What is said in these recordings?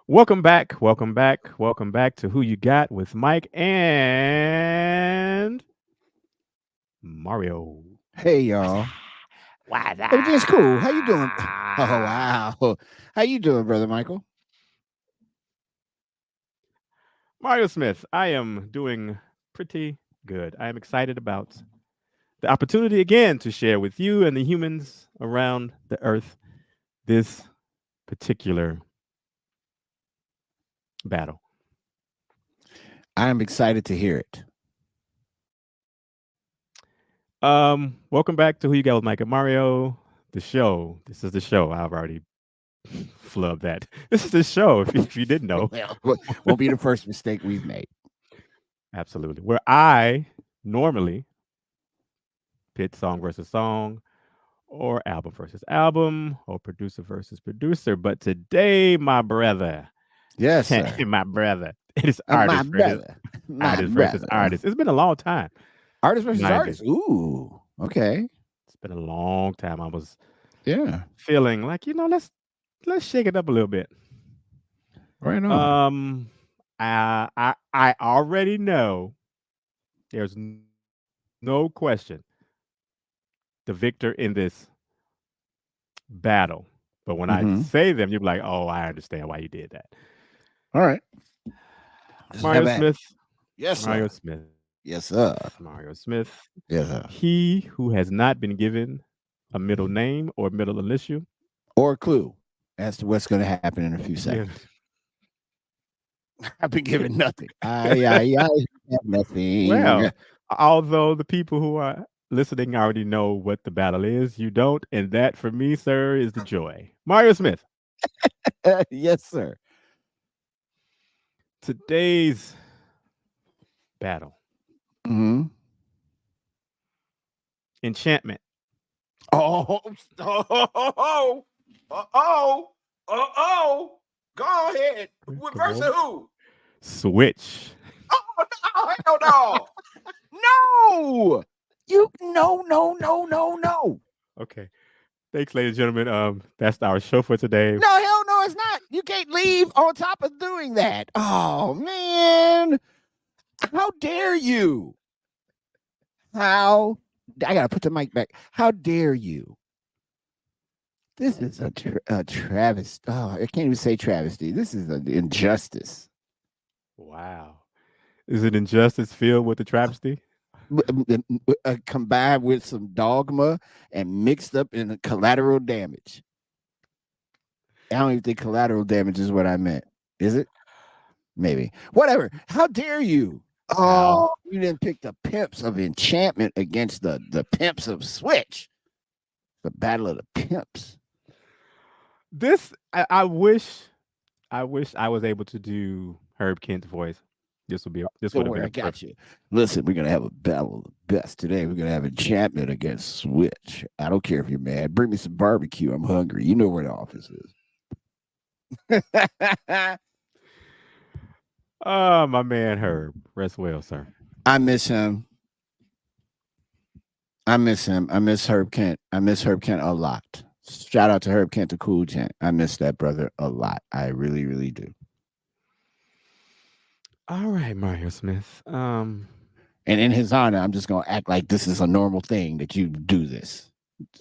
Welcome back. Welcome back. Welcome back to Who You Got with Mike and Mario. Hey What's y'all. up? What's Everything's cool. How you doing? Oh up? wow. How you doing, brother Michael? Mario Smith, I am doing pretty good. I am excited about the opportunity again to share with you and the humans around the earth this particular battle. I am excited to hear it. Welcome back to Who You Got with Mike and Mario, the show. This is the show. I've already flubbed that. This is the show. If you didn't know, Well, won't be the first mistake we've made. absolutely. Where I normally pit song versus song, or album versus album, or producer versus producer. But today, my brother, Yes, sir. my brother, it is My artist versus brother. My artist versus brother. artist. It's been a long time, Artist versus mind you. artist. Ooh. Okay. It's been a long time. I was Yeah. feeling like let's shake it up a little bit. Right on. Um, I already know there's no question the victor in this battle. But when I Mm-hmm. say them, you'll be like, "Oh, I understand why you did that." All right. Just have Mario at it. Smith, Yes, Mario sir. Smith, Yes, sir. Mario Smith. Yes, sir. He who has not been given a middle name or middle initial. Or a clue as to what's going to happen in a few Yeah. seconds. I've been given nothing. I have nothing. Well, although the people who are listening already know what the battle is, you don't, and that for me, sir, is the joy. Mario Smith. Yes, sir. Today's battle, Mm-hmm. Enchantment. Oh, oh, oh, oh. Go ahead. Come Versus on. who? Switch. Oh, no, hell no. No. You no. Okay. Thanks, ladies and gentlemen. That's our show for today. No, hell no, it's not. You can't leave on top of doing that. Oh man. How dare you? How I gotta put the mic back. How dare you? This is a travesty. Oh, I can't even say travesty. This is an injustice. Wow. Is it injustice filled with the travesty? Combined with some dogma and mixed up in collateral damage. I don't even think collateral damage is what I meant. Is it? Maybe. Whatever. How dare you? How? Oh, you didn't pick the pimps of enchantment against the pimps of switch. The battle of the pimps. This I wish I was able to do Herb Kent's voice. This would Don't have worry, been I a got perfect. you. Listen, we're gonna have a battle of the best today. We're gonna have enchantment against switch. I don't care if you're mad. Bring me some barbecue. I'm hungry. You know where the office is. Oh, my man Herb. Rest well, sir. I miss him. I miss him. I miss Herb Kent. I miss Herb Kent a lot. Shout out to Herb Kent, the cool gent. I miss that brother a lot. I really, really do. All right, Mario Smith. And in his honor, I'm just gonna act like this is a normal thing that you do this.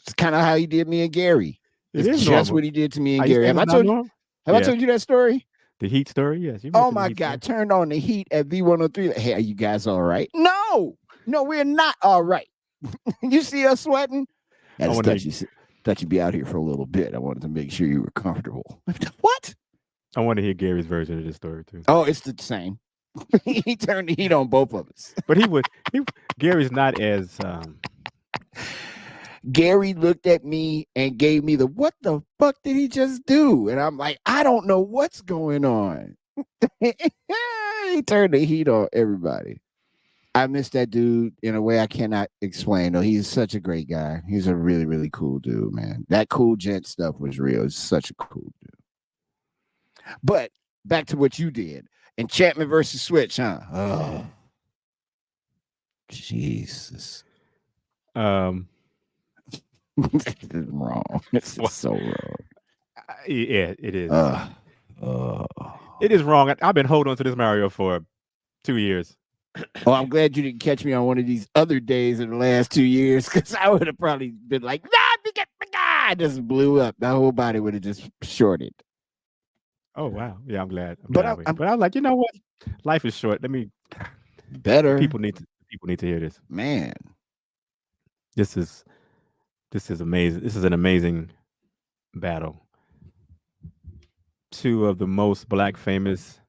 It's kind of how he did me and Gary. It It's is just normal. what he did to me and Are you Gary. saying it's not normal? Have I Yeah. told you that story? The Heat story? Yes, you Oh mentioned the my Heat story. God, turned on the heat at V103. Hey, are you guys all right? No, we're not all right. You see us sweating? I I just want to thought hear you'd be out here for a little bit. I wanted to make sure you were comfortable. What? I want to hear Gary's version of this story too. Oh, it's the same. He turned the heat on both of us. But Gary's not as Gary looked at me and gave me the what the fuck did he just do? And I'm like, I don't know what's going on. He turned the heat on everybody. I miss that dude in a way I cannot explain. No, he's such a great guy. He's a really, really cool dude, man. That cool gent stuff was real. He's such a cool dude. But back to what you did. Enchantment versus Switch, huh? Oh, Jesus. um This is wrong. This is well, so wrong. yeah, it is. Uh, uh, It is wrong. I've been holding on to this Mario for 2 years. Oh, I'm glad you didn't catch me on one of these other days in the last 2 years, because I would have probably been like, nah, I just blew up. My whole body would have just shorted. Oh wow. Yeah, I'm glad. I'm But glad. I'm, We. I'm But I was like, you know what? Life is short. Let me. The better, people need to hear this. man. This is this is amazing. This is an amazing battle. Two of the most black famous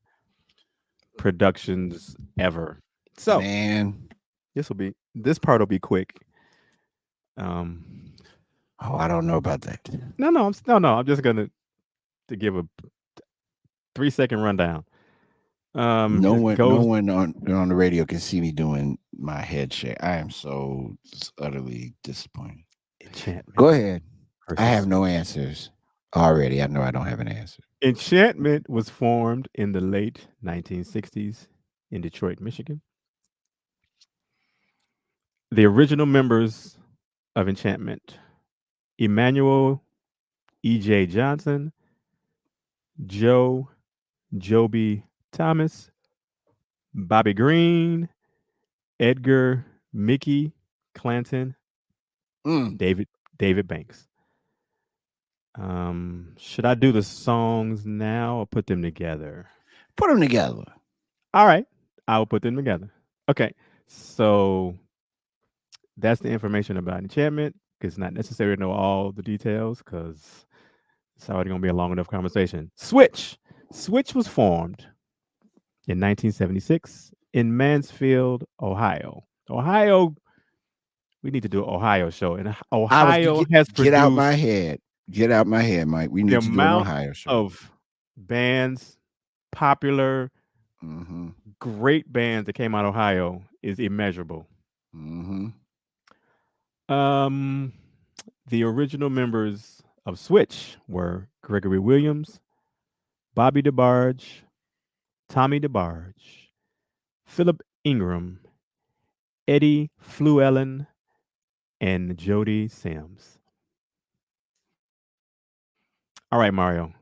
productions ever. So Man. this part will be quick. Um, Oh, I don't know about that. no. I'm just gonna to give a 3 second rundown. No It one, no goes one on the radio can see me doing my head shake. I am so utterly disappointed. Go Enchantment ahead. I versus have no Switch. answers already. I know I don't have an answer. Enchantment was formed in the late 1960s in Detroit, Michigan. The original members of Enchantment: Emmanuel E.J. Johnson, Joe Joby Thomas, Bobby Green, Edgar Mickey Clanton, Mm, David David Banks. Should I do the songs now or put them together? put them together. All right, I'll put them together. Okay, so that's the information about enchantment. It's not necessary to know all the details because it's already going to be a long enough conversation. Switch. Switch was formed in 1976 in Mansfield, Ohio. Ohio, we need to do an Ohio show. And I was Ohio has get out my produced head. Get out my head, Mike. We the need to do an amount Ohio show. of bands, popular, Mm-hmm. great bands that came out of Ohio is immeasurable. Mm-hmm. Um, the original members of Switch were Gregory Williams, Bobby DeBarge, Tommy DeBarge, Philip Ingram, Eddie Fluellen, and Jody Sims. All right, Mario.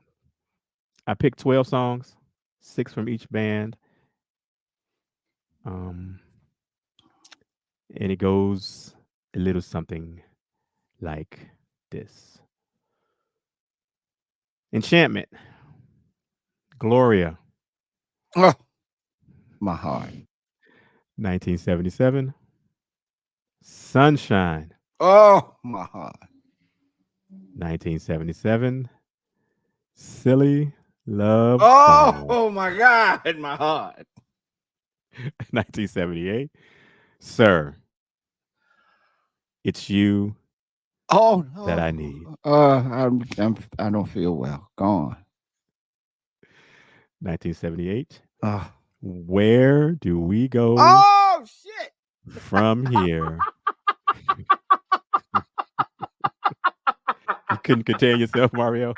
I picked 12 songs, six from each band. Um, and it goes a little something like this: Enchantment, Gloria, Oh, my heart. 1977, Sunshine, Oh, my heart. 1977, Silly Love Song, Oh my God, my heart. 1978, Sir, It's You Oh That I no. Need, I don't feel well. Gone. 1978, Oh, Where Do We Go oh shit. From Here? You couldn't contain yourself, Mario.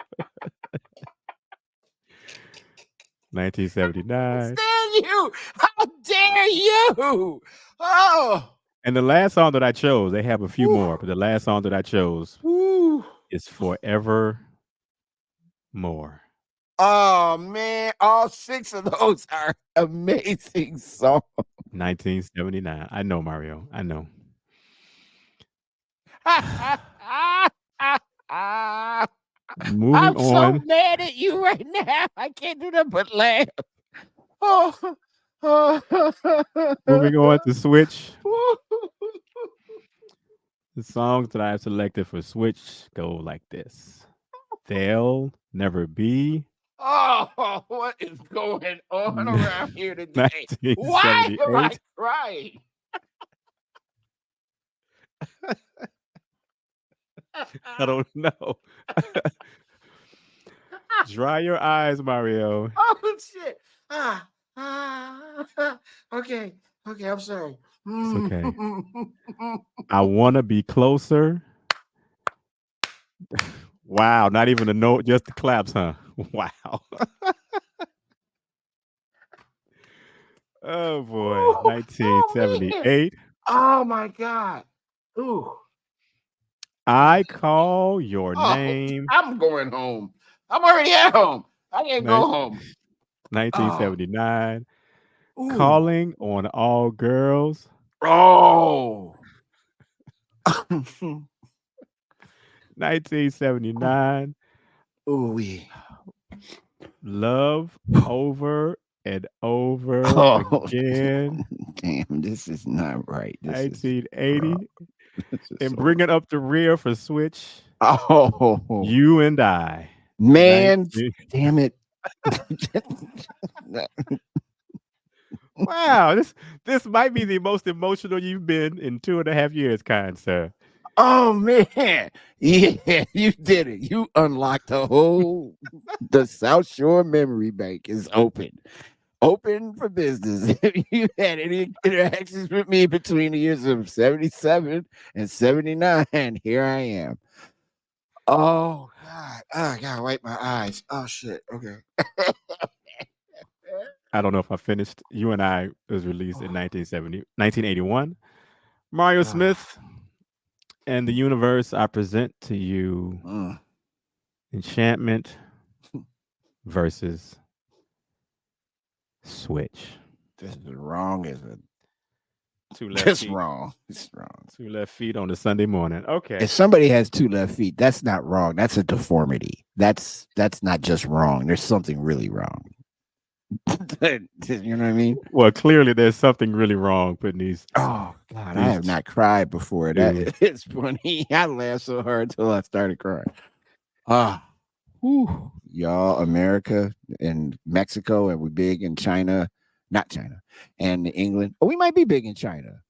1979. Stand you. How dare you? Oh. And the last song that I chose, they have a few Whew, more, but the last song that I chose whew. is Forever More. Oh man, all six of those are amazing songs. 1979. I know, Mario. I know. Moving I'm so on. mad at you right now. I can't do that but laugh. Oh. Moving on to Switch. The songs that I have selected for Switch go like this: They'll Never Be, Oh, what is going on around here today? Why am I 1978. crying? I don't know. Dry your eyes, Mario. Oh shit. Okay. Okay, I'm sorry. It's okay. I want to be closer. Wow, not even a note, just the claps, huh? Wow. Oh boy, Oh man. 1978. Oh my god. Ooh. I call your Oh, name. I'm going home. I'm already at home. I can't Nin- go home. Oh, 1979, ooh, Calling on All Girls. oh, 1979, ooh, we. Love Over and Over Oh, Again. damn! This is not right. This is wrong. 1980, This is and so. bringing up the rear for Switch, Oh, You and I. man, 19. damn it! Wow, this might be the most emotional you've been in 2.5 years, kind sir. Oh man, yeah, you did it. You unlocked the South Shore Memory Bank is open for business. If you had any interactions with me between the years of 77 and 79, here I am. Oh God. Oh, I gotta wipe my eyes. Oh shit. Okay. I don't know if I finished. You and I was released in 1981. Mario Ah, Smith and the universe, I present to you mm. Enchantment versus Switch. This is wrong as a Two left this feet, wrong. It's wrong. two left feet on a Sunday morning. If Okay. somebody has two left feet, that's not wrong. That's a deformity. That's not just wrong. There's something really wrong. You know what I mean? Well, clearly there's something really wrong putting Oh God, I these have not cried before. That two. it's funny. I laughed so hard until I started crying. Ah, whew. Y'all, America and Mexico, and we're big in China, not China, and England. Oh, we might be big in China.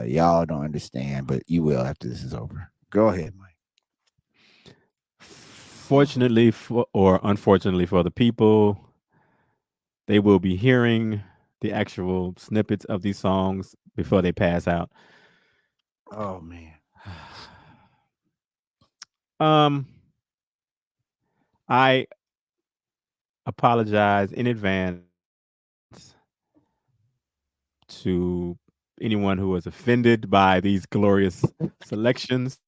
Y'all don't understand, but you will after this is over. Go ahead, Mike. Fortunately for, or unfortunately for the people, they will be hearing the actual snippets of these songs before they pass out. Oh man. Um, I apologize in advance to anyone who was offended by these glorious selections.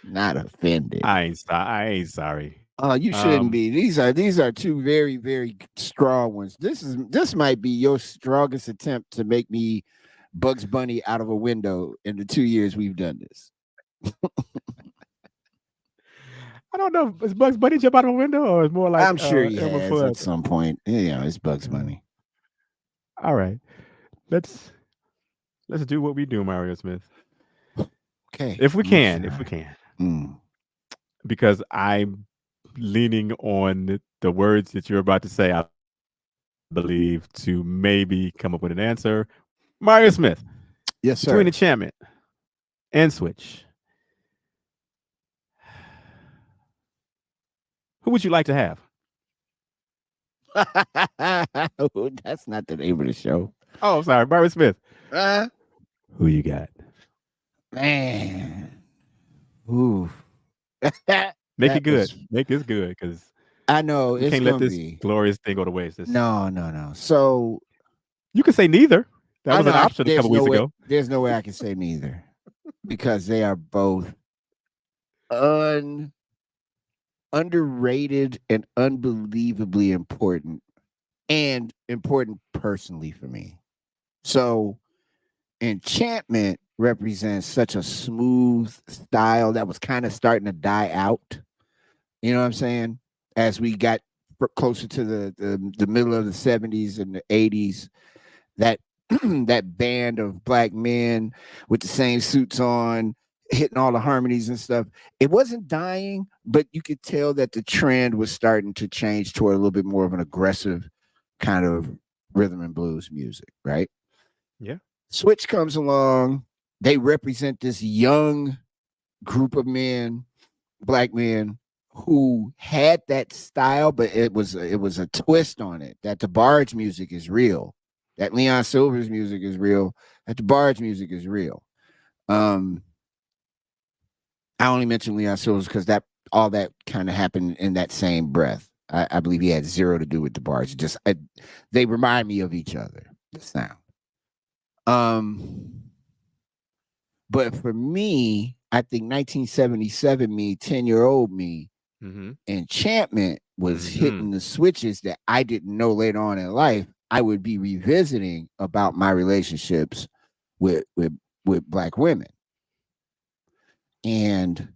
Not offended. I ain't sorry. You shouldn't be. These are two very very strong ones. This might be your strongest attempt to make me Bugs Bunny out of a window in the 2 years we've done this. I don't know. Is Bugs Bunny jump out of a window, or is more like I'm sure he Elmer has Fudd? at some point. Yeah, it's Bugs Uh, Bunny. all right, let's let's do what we do, Mario Smith, Okay, if we I'm can, if we sorry. can, Mm. because I'm leaning on the words that you're about to say. I believe to maybe come up with an answer. Mario Smith, between Yes, Enchantment sir. and Switch, who would you like to have? That's not the name of the show. Oh, I'm sorry, Mario Smith. Uh, Who you got? man. Ooh. Make it That good. was Make this good, because I know we it's can't let gonna this be. glorious thing go to waste. No, no, no. So You can say neither. That I was know an option a couple weeks ago. there's no way I can say neither because they are both un underrated and unbelievably important and important personally for me. So Enchantment represents such a smooth style that was kind of starting to die out. You know what I'm saying? As we got closer to the middle of the 70s and the 80s, that that band of black men with the same suits on, hitting all the harmonies and stuff. It wasn't dying, but you could tell that the trend was starting to change toward a little bit more of an aggressive kind of rhythm and blues music, right? Yeah. Switch comes along. They represent this young group of men, black men, who had that style, but it was a twist on it. That the barge music is real. That Leon Silver's music is real. That the barge music is real. Um, I only mention Leon Silver's because that all that kind of happened in that same breath. I believe he had zero to do with the barge. They remind me of each other. The sound. Um, but for me, I think 1977 me, 10-year-old me, Hmm. Enchantment was Mm-hmm. hitting the switches that I didn't know later on in life I would be revisiting about my relationships with with with black women. And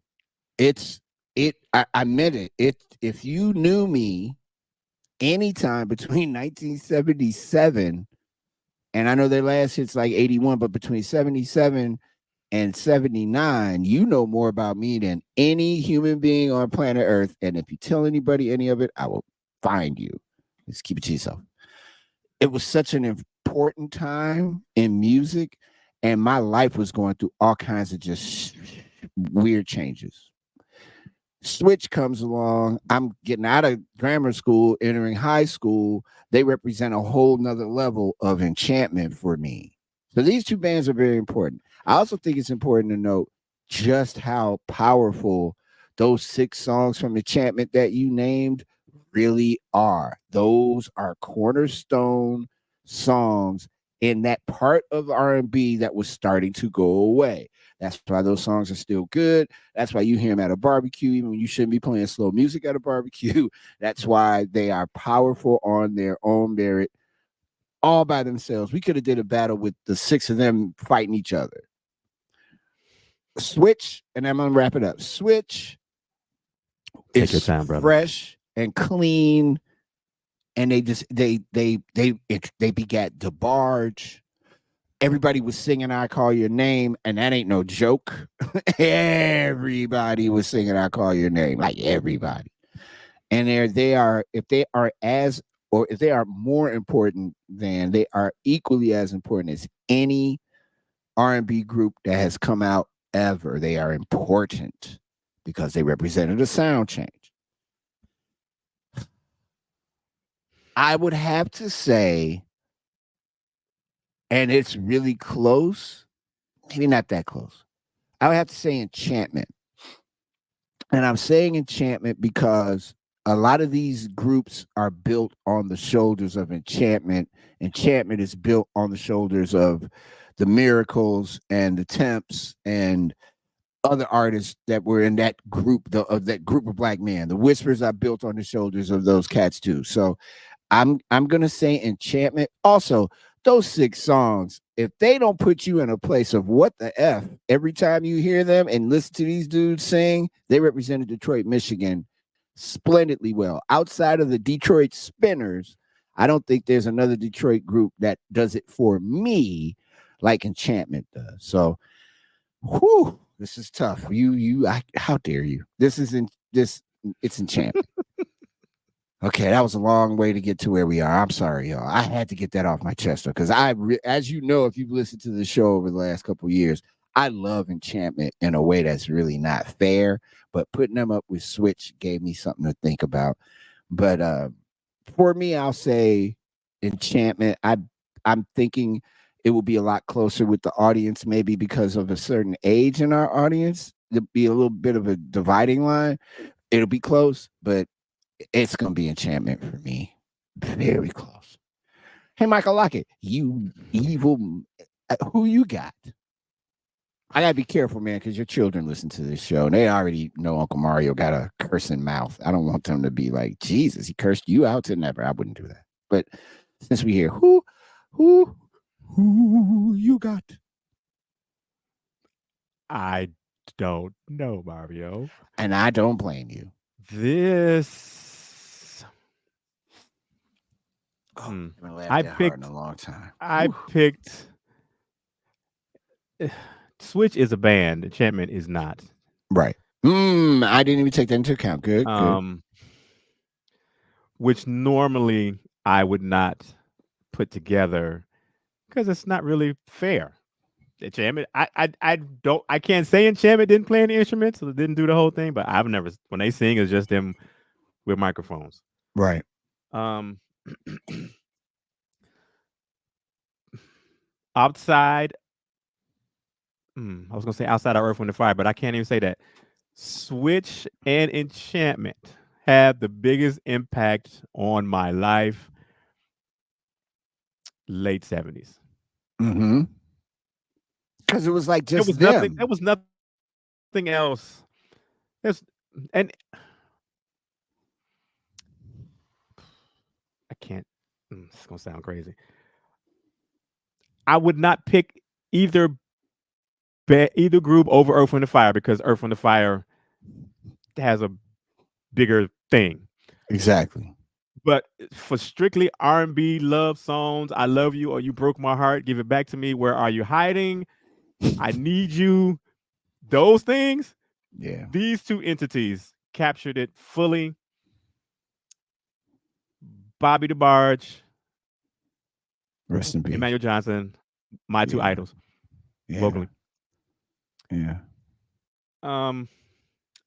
I meant it. If you knew me anytime between 1977, and I know their last hit's like 81, but between 77 and 79, you know more about me than any human being on planet Earth. And if you tell anybody any of it, I will find you. Just keep it to yourself. It was such an important time in music, and my life was going through all kinds of just weird changes. Switch comes along. I'm getting out of grammar school, entering high school. They represent a whole nother level of enchantment for me. So these two bands are very important. I also think it's important to note just how powerful those 6 songs from Enchantment that you named really are. Those are cornerstone songs in that part of R&B that was starting to go away. That's why those songs are still good. That's why you hear them at a barbecue, even when you shouldn't be playing slow music at a barbecue. That's why they are powerful on their own merit, all by themselves. We could have did a battle with the 6 of them fighting each other. Switch, and I'm gonna wrap it up. Switch Take your is time, brother. fresh and clean, and they begat DeBarge. Everybody was singing "I Call Your Name," and that ain't no joke. Everybody was singing "I Call Your Name," like everybody. And they are, if they are as, or if they are more important than, they are equally as important as any R&B group that has come out ever. They are important because they represented a sound change. I would have to say, and it's really close, maybe not that close. I would have to say Enchantment. And I'm saying Enchantment because a lot of these groups are built on the shoulders of Enchantment. Enchantment is built on the shoulders of the Miracles and the Temps and other artists that were in that group, of that group of black men. The Whispers are built on the shoulders of those cats too. So I'm gonna say Enchantment. Also, those 6 songs, if they don't put you in a place of what the F every time you hear them and listen to these dudes sing, they represented Detroit, Michigan splendidly well. Outside of the Detroit Spinners, I don't think there's another Detroit group that does it for me like Enchantment does. So, whew, this is tough. How dare you? This isn't this. It's Enchantment. Okay, that was a long way to get to where we are. I'm sorry, y'all. I had to get that off my chest because as you know, if you've listened to the show over the last couple of years, I love Enchantment in a way that's really not fair. But putting them up with Switch gave me something to think about. But for me, I'll say Enchantment. I'm thinking it will be a lot closer with the audience, maybe because of a certain age in our audience. There'll be a little bit of a dividing line. It'll be close, but it's gonna be Enchantment for me. Very close. Hey, Michael Lockett, you evil, who you got? I gotta be careful, man, because your children listen to this show and they already know Uncle Mario got a cursing mouth. I don't want them to be like, Jesus, he cursed you out to never. I wouldn't do that. But since we hear who, who you got? I don't know, Mario. And I don't blame you. This. Oh, Hmm. I haven't laughed I that hard in picked. a long time. I Whew. picked. Switch is a band. Enchantment is not. Right. I didn't even take that into account. Good, good. Um, which normally I would not put together because it's not really fair. Enchantment, I don't, I can't say Enchantment didn't play any instruments, so they didn't do the whole thing. But I've never, when they sing, it's just them with microphones. Right. Um, outside, I was gonna say outside of Earth, Wind, and Fire, but I can't even say that. Switch and Enchantment had the biggest impact on my life. Late 70s. Mm-hmm. Because it was like There just was nothing. There them. was nothing else. There's, and can't. It's gonna sound crazy. I would not pick either either group over Earth, Wind, and Fire because Earth, Wind, and Fire has a bigger thing. Exactly. But for strictly R&B love songs, "I Love You" or "You Broke My Heart," "Give It Back to Me," "Where Are You Hiding," "I Need You," those things, Yeah. these two entities captured it fully. Bobby DeBarge, Rest in peace. Emmanuel Johnson, my two Yeah. idols Yeah. vocally. Yeah. Um,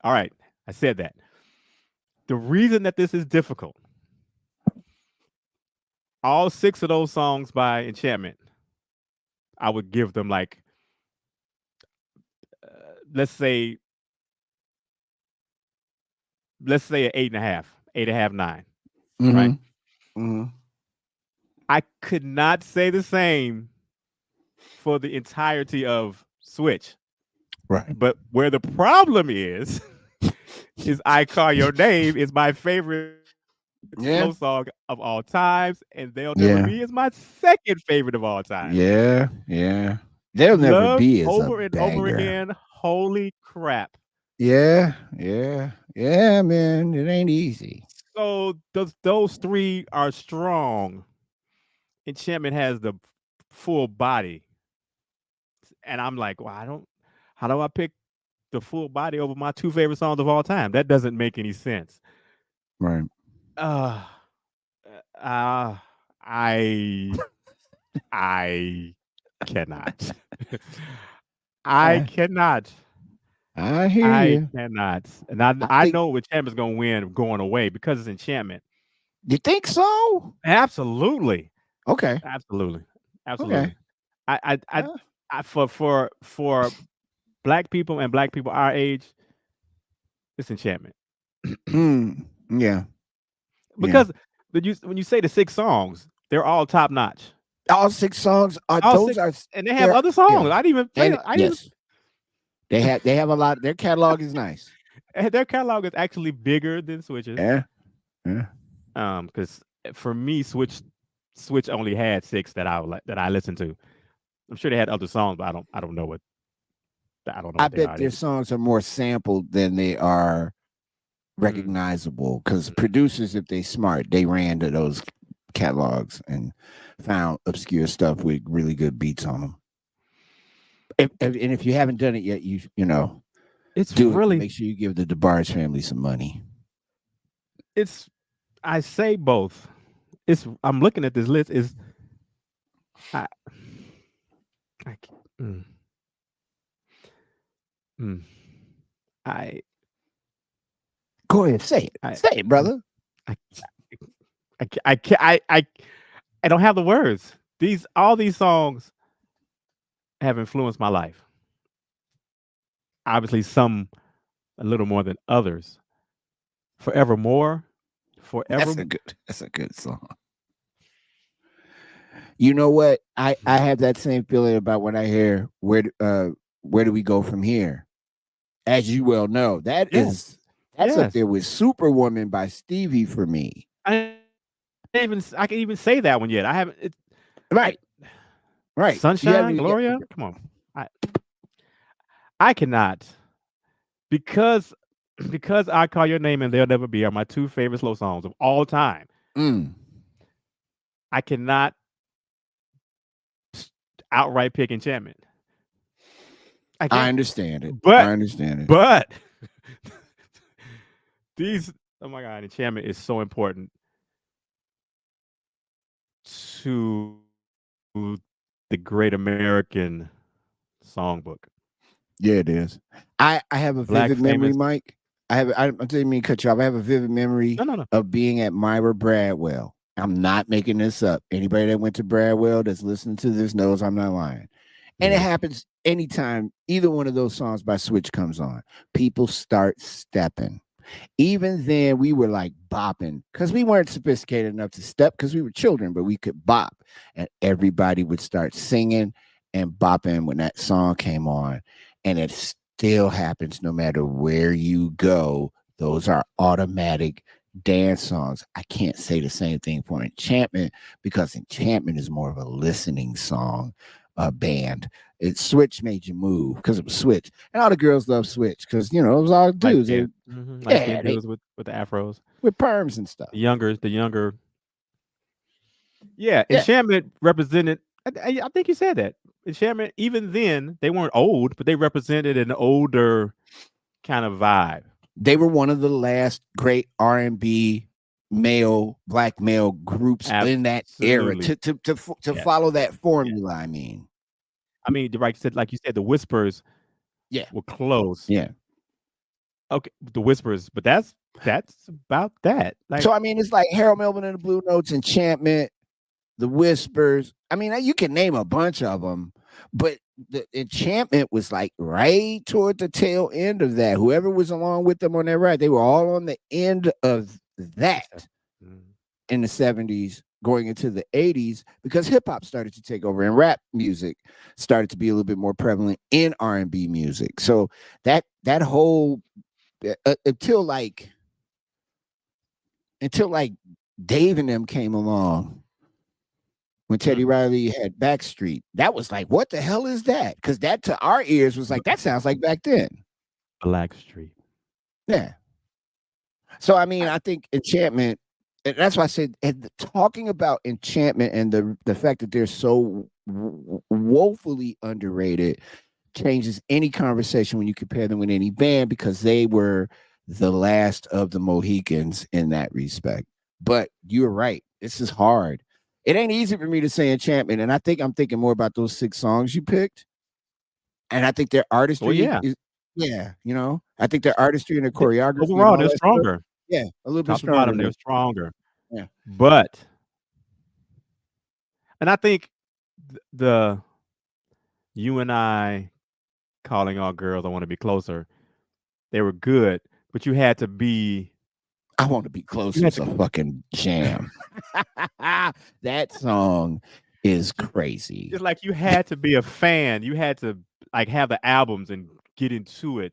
all right, I said that. The reason that this is difficult, all six of those songs by Enchantment, I would give them like, let's say, an 8.5, 8.5, 9. Right? Mm-hmm. Mm-hmm. I could not say the same for the entirety of Switch. Right. But where the problem is "I Call Your Name" is my favorite slow song of Yeah. all times, and "They'll Never Be" is my Yeah. second favorite of all times. Yeah. Yeah. There'll never Loved be as over a and over banger. again. Holy crap. Yeah. Yeah. Yeah, man. It ain't easy. So those three are strong. Enchantment has the full body. And I'm like, well, how do I pick the full body over my two favorite songs of all time? That doesn't make any sense. Right. Uh, uh I I cannot. I I cannot. I hear I you. cannot. And I I I think know Enchantment's gonna win going away because it's Enchantment. you think so? Absolutely. Okay. Absolutely. Okay. Absolutely. I I I, Uh, for black people and black people our age, it's Enchantment. yeah. Yeah. Because when you say the six songs, they're all top notch. All six songs are All those six, are and they have they're other yeah. songs. I didn't even say And I didn't yes, they have a lot. Their catalog is nice. even their catalog is actually bigger than Switches. Yeah. Yeah. Because for me, Switch only had six that I listened to. I'm sure they had other songs, but I don't know I what they bet are. their songs are more sampled than they are Mm, recognizable because mm. producers, if they smart, they ran to those catalogs and found obscure stuff with really good beats on them. And if you haven't done it yet, you It's do it and really make sure you give the DeBarge family some money. it's I say both. I'm looking at this list. Is I I c- mm, mm, I Go ahead, I say it, mm, brother. I I can't I don't have the words. These All these songs have influenced my life. Obviously, some a little more than others. Forevermore, forever. That's a good song. You know what? I have that same feeling about when I hear where do we go from here? As you well know, Yes, that's up yes. there with Superwoman by Stevie for me. I can even say that one yet. I haven't. I Right, right. You haven't Sunshine, even get Gloria. Come on, I I cannot because because "I Call Your Name" and "They'll Never Be" are my two favorite slow songs of all time. mm, I cannot outright pick Enchantment. I I can't. understand it. I But understand it. but these oh my god, Enchantment is so important to the great American songbook. Yeah, it is. I have a Black vivid memory, famous. Mike. I didn't mean to cut you off. I have a vivid memory No, no, no. of being at Myra Bradwell. I'm not making this up. Anybody that went to Bradwell that's listening to this knows I'm not lying. And it Yeah. happens anytime either one of those songs by Switch comes on. People start stepping. Even then, we were like bopping because we weren't sophisticated enough to step because we were children, but we could bop. And everybody would start singing and bopping when that song came on. And it still happens no matter where you go. Those are automatic dance songs, I can't say the same thing for Enchantment because Enchantment is more of a listening song band. Switch made you move because it was Switch, and all the girls love Switch because it was all Light dudes. skinned, light Yeah, skinned they dudes with the afros. with perms and stuff. The younger. Yeah, Yeah, Enchantment represented. I think you said that. Enchantment, even then, they weren't old, but they represented an older kind of vibe. they were one of the last great R&B black male groups in that era Absolutely. to Yes. follow that Yes. formula. I mean, I mean, right, said like you said, the Whispers yeah, were close. yeah. Okay, the Whispers, but that's about that. Like, So I mean, it's like Harold Melvin and the Blue Notes, Enchantment, the Whispers. I mean, you can name a bunch of them, but the Enchantment was like right toward the tail end of that. Whoever was along with them on that ride, they were all on the end of that mm, in the 70s, going into the 80s, because hip hop started to take over and rap music started to be a little bit more prevalent in R&B music. So that whole until like Dave and them came along when Teddy mm, Riley had Backstreet, that was like, what the hell is that? Because that to our ears was like, that sounds like back then. Black Street. Yeah. So I mean, I, I think Enchantment, and that's why I said talking about Enchantment and the fact that they're so woefully underrated changes any conversation when you compare them with any band because they were the last of the Mohicans in that respect. But you're right. This is hard. It ain't easy for me to say Enchantment, and I think I'm thinking more about those 6 songs you picked, and I think their well, artistry yeah. is, yeah, I think their artistry and their choreography and Overall, all they're that stuff, stronger. yeah, a little bit Top to stronger bottom, than, they're stronger. yeah. But, and I think the you and I calling all girls, I want to be closer. They were good, but I want to be close you had was to, a fucking jam. That song is crazy. it's like you had to be a fan. You had to like have the albums and get into it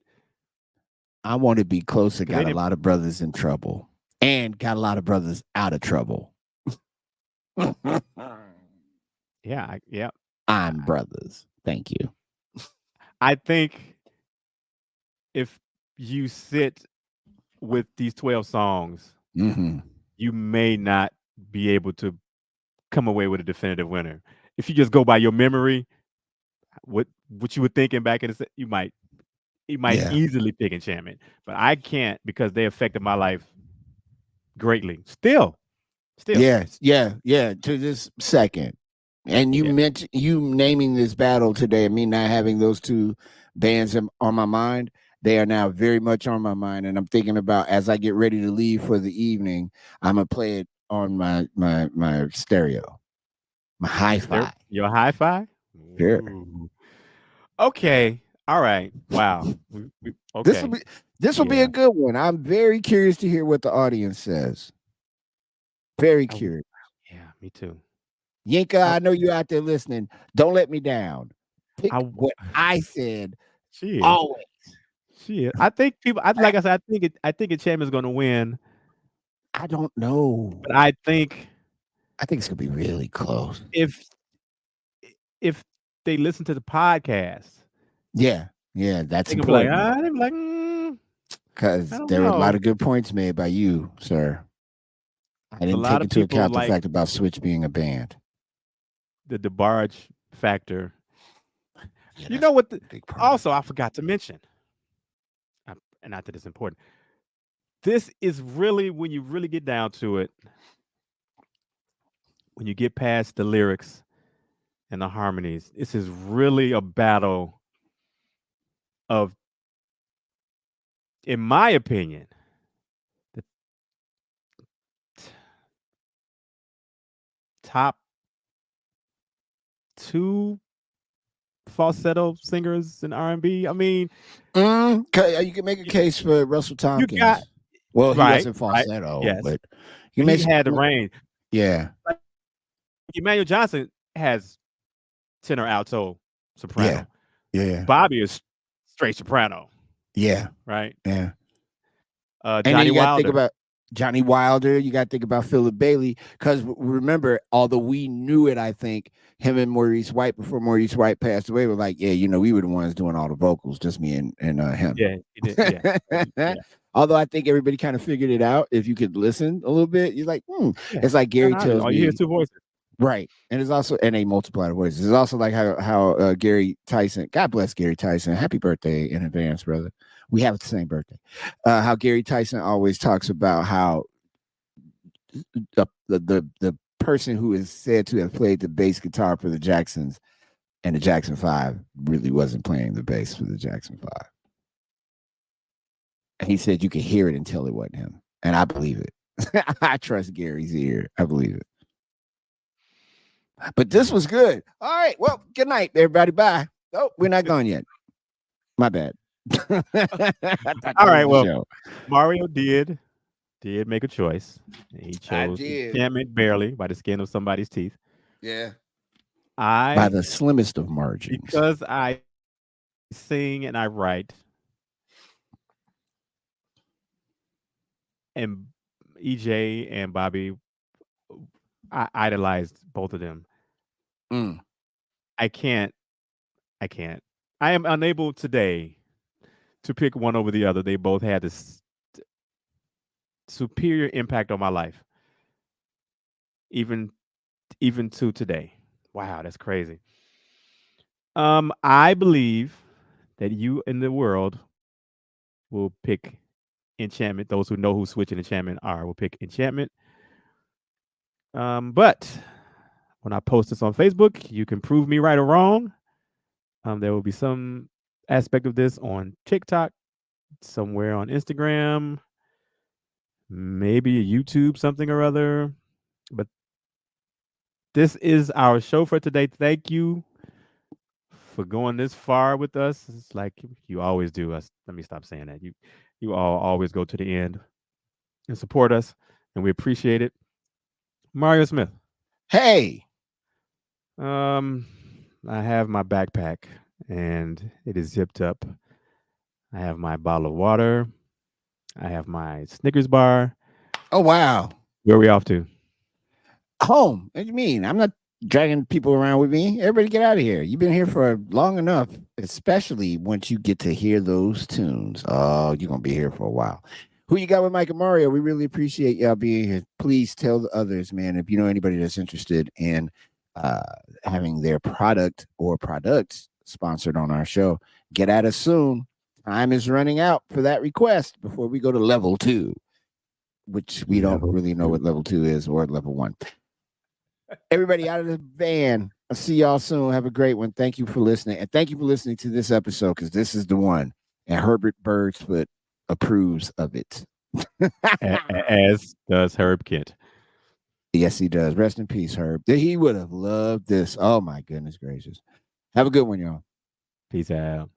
I want to be closer. because they Got a didn't. lot of brothers in trouble and got a lot of brothers out of trouble. Yeah, yeah. I'm brothers. Thank you. I think if you sit with these 12 songs, Mm-hmm. you may not be able to come away with a definitive winner. If you just go by your memory, what you were thinking back in you might Yeah. easily pick Enchantment, but I can't because they affected my life greatly. Still, Yeah. Yeah. Yeah. To this second. And you yeah. mentioned you naming this battle today and me not having those two bands on my mind. They are now very much on my mind. And I'm thinking about as I get ready to leave for the evening, I'm gonna play it on my stereo, my hi-fi. Your hi-fi. Sure. Ooh. Okay. All right. Wow. This will Okay. be this will be a Yeah. good one. I'm very curious to hear what the audience says. Very I w- curious. yeah. Me too. Yinka, I, I know you're out there listening. Don't let me down. I Pick w- what I said she is. always. She is. I think people. Like I said. I think Enchantment's going to win, I don't know. but I think I think it's gonna be really close. if if they listen to the podcast, Yeah, yeah, that's they can be like, important they be like, I because don't there were a lot know. of good points made by you, sir. I A didn't lot take of into people account the like fact about Switch being a band. the DeBarge factor. Yeah, You that's know what? a big part of Also, I forgot to mention, and not that it's important. This is really when you really get down to it, when you get past the lyrics and the harmonies. This is really a battle of, in my opinion, the t- top two falsetto singers in R&B. I mean, You can make a you, case for Russell you got Tompkins. Well, he right, wasn't right, falsetto, yes, but you but he make had the range. yeah, Like Emmanuel Johnson has tenor, alto, yeah, soprano. yeah, Bobby is straight soprano, yeah, right? yeah. And then Johnny you got to think Wilder, about. Johnny Wilder, you got to think about Philip Bailey. Because remember, although we knew it, I think him and Maurice White, before Maurice White passed away, were like, yeah, we were the ones doing all the vocals, just me and him. Yeah, he did. Yeah, yeah, Although I think everybody kind of figured it out. If you could listen a little bit, you're like, yeah. it's like No, Gary no, tells all you hear is me, two voices. right? And it's also and a multiplied voices. It's also like how Gary Tyson, God bless Gary Tyson, happy birthday in advance, brother. We have the same birthday. How Gary Tyson always talks about how the person who is said to have played the bass guitar for the Jacksons and the Jackson Five really wasn't playing the bass for the Jackson Five. And he said you could hear it until it wasn't him, and I believe it. I trust Gary's ear. I believe it. But this was good. All right. Well, good night, everybody. Bye. Oh, we're not gone yet. My bad. I thought that All was right. the Well, show. Mario did make a choice. He I chose did. enchantment barely by the skin of somebody's teeth. Yeah. By I the slimmest of margins. because I sing and I write, and EJ and Bobby, I idolized both of them. Mm. I can't. I can't. I am unable today to pick one over the other. They both had this superior impact on my life, even even to today. Wow, that's crazy. I believe that you in the world will pick enchantment. Those who know who Switch and enchantment are will pick enchantment. But when I post this on Facebook, you can prove me right or wrong. There will be some aspect of this on TikTok, somewhere on Instagram, maybe a YouTube, something or other. But this is our show for today. Thank you for going this far with us. It's like you always do. Us. Let me stop saying that. You all always go to the end and support us, and we appreciate it. Mario Smith. Hey. Um, I have my backpack and it is zipped up. I have my bottle of water. I have my Snickers bar. Oh wow. Where are we off to? Home. What do you mean? I'm not dragging people around with me. Everybody get out of here. You've been here for long enough, especially once you get to hear those tunes. Oh, you're gonna be here for a while. Who you got with Mike and Mario? We really appreciate y'all being here. Please tell the others, man, if you know anybody that's interested in uh having their product or products sponsored on our show, get at us soon. Time is running out for that request before we go to level 2, which we don't Level really know two. what level 2 is or level 1. Everybody out of the van. I'll see y'all soon. Have a great one. Thank you for listening. And thank you for listening to this episode because this is the one. And Herbert Birdsfoot approves of it. As does Herb Kent. Yes, he does. Rest in peace, Herb. He would have loved this. Oh, my goodness gracious. Have a good one, y'all. Peace out.